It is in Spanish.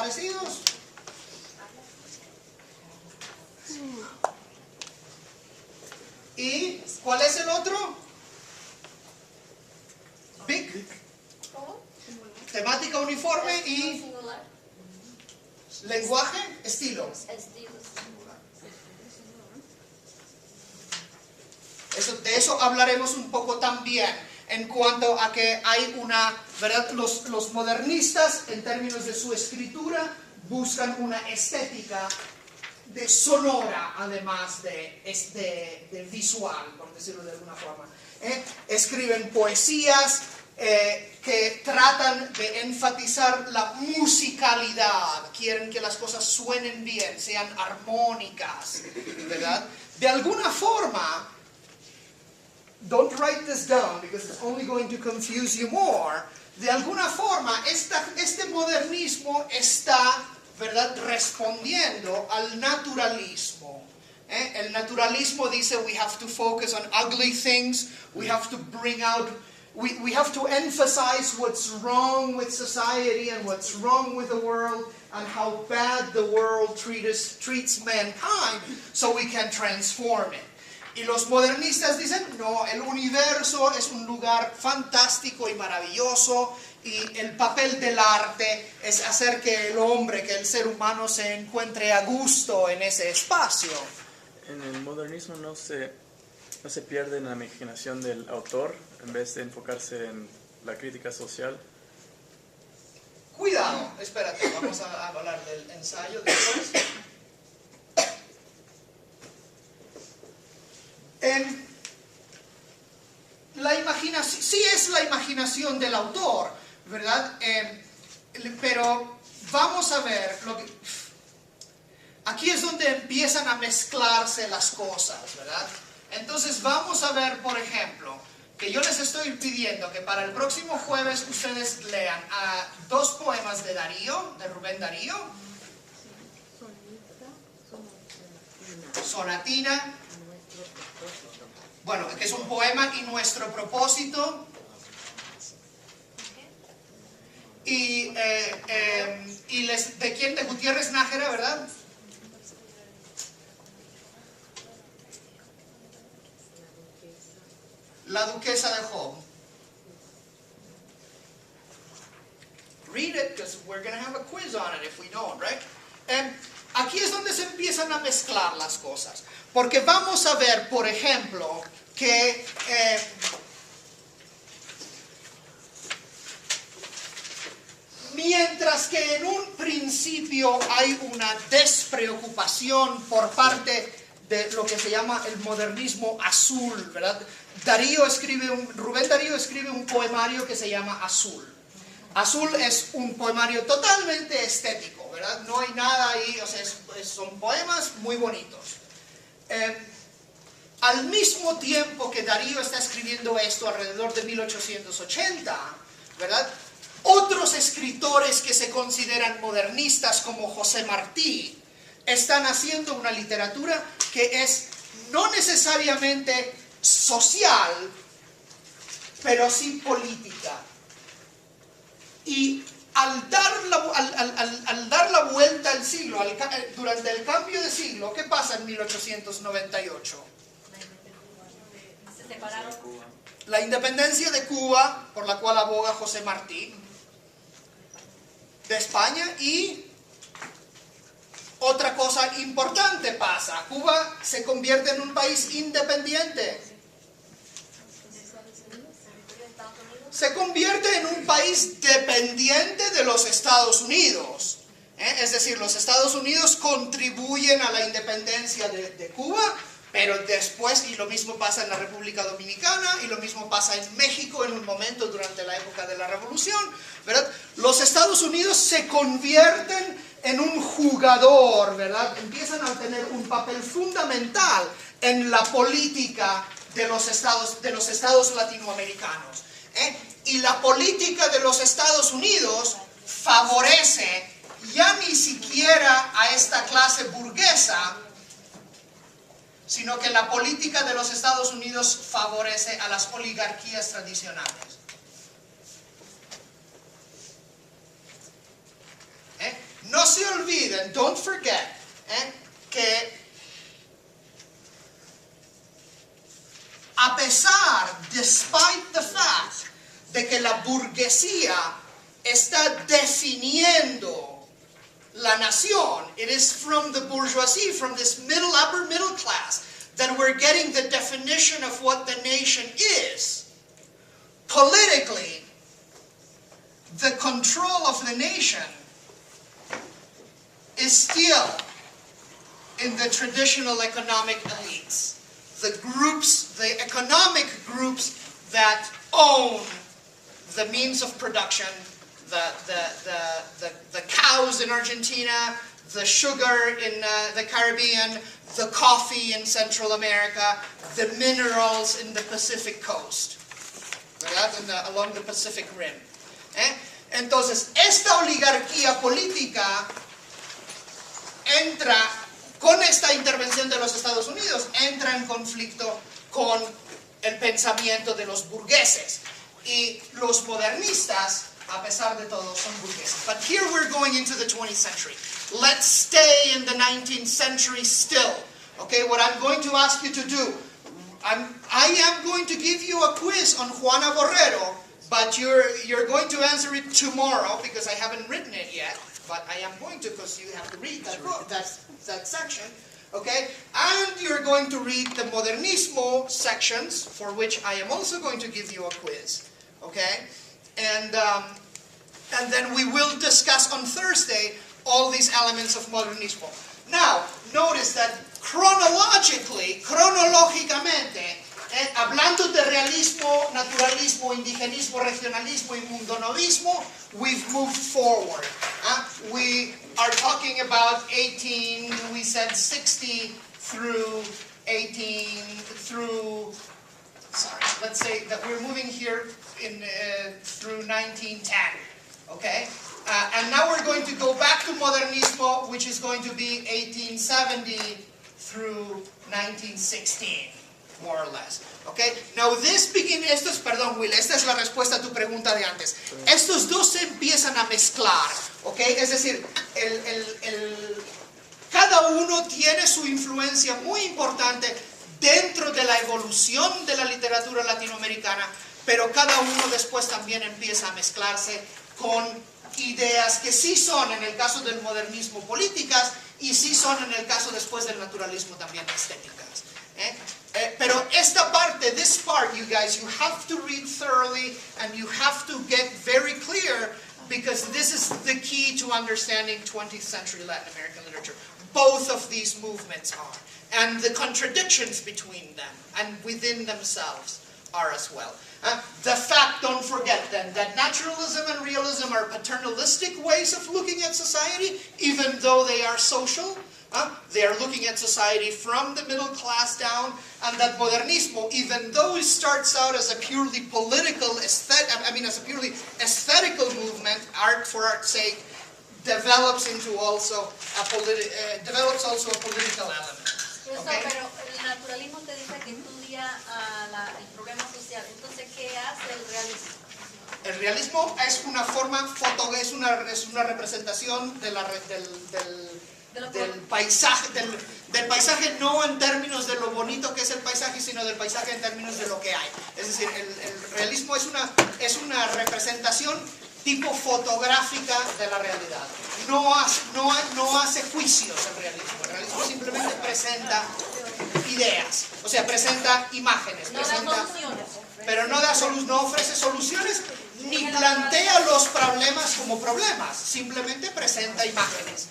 parecidos? ¿Y cuál es el otro? Big. Temática uniforme y lenguaje, estilo. De eso hablaremos un poco también, en cuanto a que hay una, ¿verdad? Los modernistas, en términos de su escritura, buscan una estética de sonora, además de visual, por decirlo de alguna forma. Escriben poesías que tratan de enfatizar la musicalidad, quieren que las cosas suenen bien, sean armónicas, ¿verdad? De alguna forma, don't write this down because it's only going to confuse you more. De alguna forma, este modernismo está, ¿verdad?, respondiendo al naturalismo. El naturalismo dice we have to focus on ugly things, we have to bring out, we have to emphasize what's wrong with society and what's wrong with the world and how bad the world treats mankind so we can transform it. Y los modernistas dicen, no, el universo es un lugar fantástico y maravilloso y el papel del arte es hacer que el hombre, que el ser humano se encuentre a gusto en ese espacio. En el modernismo no se pierde en la imaginación del autor en vez de enfocarse en la crítica social. Cuidado, espérate, vamos a hablar del ensayo después. La imaginación, sí es la imaginación del autor, ¿verdad? Pero vamos a ver, aquí es donde empiezan a mezclarse las cosas, ¿verdad? Entonces vamos a ver, por ejemplo, que yo les estoy pidiendo que para el próximo jueves ustedes lean 2 poemas de Darío, de Rubén Darío. Sonatina. Bueno, que es un poema y nuestro propósito. Y ¿de quién? De Gutiérrez Nájera, ¿verdad? La duquesa de Job. Read it, because we're going to have a quiz on it if we don't, right? Aquí es donde se empiezan a mezclar las cosas. Porque vamos a ver, por ejemplo, que mientras que en un principio hay una despreocupación por parte de lo que se llama el modernismo azul, ¿verdad? Rubén Darío escribe un poemario que se llama Azul. Azul es un poemario totalmente estético, ¿verdad? No hay nada ahí, o sea, son poemas muy bonitos. Al mismo tiempo que Darío está escribiendo esto, alrededor de 1880, ¿verdad?, otros escritores que se consideran modernistas, como José Martí, están haciendo una literatura que es no necesariamente social, pero sí política. Y al dar la vuelta al siglo, durante el cambio de siglo, ¿qué pasa en 1898? Se separaron. La independencia de Cuba, por la cual aboga José Martí, de España, y otra cosa importante pasa. Cuba se convierte en un país independiente. Se convierte en un país dependiente de los Estados Unidos. Es decir, los Estados Unidos contribuyen a la independencia de Cuba, pero después, y lo mismo pasa en la República Dominicana, y lo mismo pasa en México en un momento durante la época de la Revolución, ¿verdad? Los Estados Unidos se convierten en un jugador, ¿verdad? Empiezan a tener un papel fundamental en la política de los estados latinoamericanos. Y la política de los Estados Unidos favorece ya ni siquiera a esta clase burguesa, sino que la política de los Estados Unidos favorece a las oligarquías tradicionales. no se olviden, don't forget, que a pesar, despite the fact, de que la burguesía está definiendo la nación, it is from the bourgeoisie, from this upper middle class, that we're getting the definition of what the nation is. Politically, the control of the nation is still in the traditional economic elites. The groups, the economic groups that own the means of production, the cows in Argentina, the sugar in the Caribbean, the coffee in Central America, the minerals in the Pacific coast, ¿verdad? Along the Pacific Rim. Entonces, esta oligarquía política entra, con esta intervención de los Estados Unidos, entra en conflicto con el pensamiento de los burgueses. Y los modernistas, a pesar de todo, son burgueses. But here we're going into the 20th century. Let's stay in the 19th century still. Okay, what I'm going to ask you to do, I am going to give you a quiz on Juana Borrero, but you're going to answer it tomorrow because I haven't written it yet. But I am going to, because you have to read that book, that section. Okay, and you're going to read the Modernismo sections, for which I am also going to give you a quiz. Okay, and then we will discuss on Thursday all these elements of Modernismo. Now, notice that chronologically, cronológicamente, hablando de realismo, naturalismo, indigenismo, regionalismo y mundonovismo, we've moved forward. We are talking about 60 through let's say that we're moving here through 1910, okay? And now we're going to go back to Modernismo, which is going to be 1870 through 1916. More or less. Okay? Now esta es la respuesta a tu pregunta de antes. Estos dos se empiezan a mezclar, okay? Es decir, cada uno tiene su influencia muy importante dentro de la evolución de la literatura latinoamericana, pero cada uno después también empieza a mezclarse con ideas que sí son, en el caso del modernismo, políticas, y sí son, en el caso después del naturalismo, también estéticas. Pero esta parte, this part, you guys, you have to read thoroughly and you have to get very clear, because this is the key to understanding 20th century Latin American literature. Both of these movements are, and the contradictions between them and within themselves are as well. The fact, don't forget then, that naturalism and realism are paternalistic ways of looking at society, even though they are social. They are looking at society from the middle class down, and that Modernismo, even though it starts out as a purely political, as a purely aesthetical movement, art for art's sake, develops also a political element. Okay? Pero el naturalismo te dice que estudia el problema social. Entonces, ¿qué hace el realismo? El realismo es una forma, es una representación del paisaje, no en términos de lo bonito que es el paisaje, sino del paisaje en términos de lo que hay. Es decir, el realismo es una representación tipo fotográfica de la realidad. No hace juicios el realismo. El realismo simplemente presenta ideas, o sea, presenta imágenes. No da soluciones. Pero no ofrece soluciones ni plantea los problemas como problemas, simplemente presenta imágenes.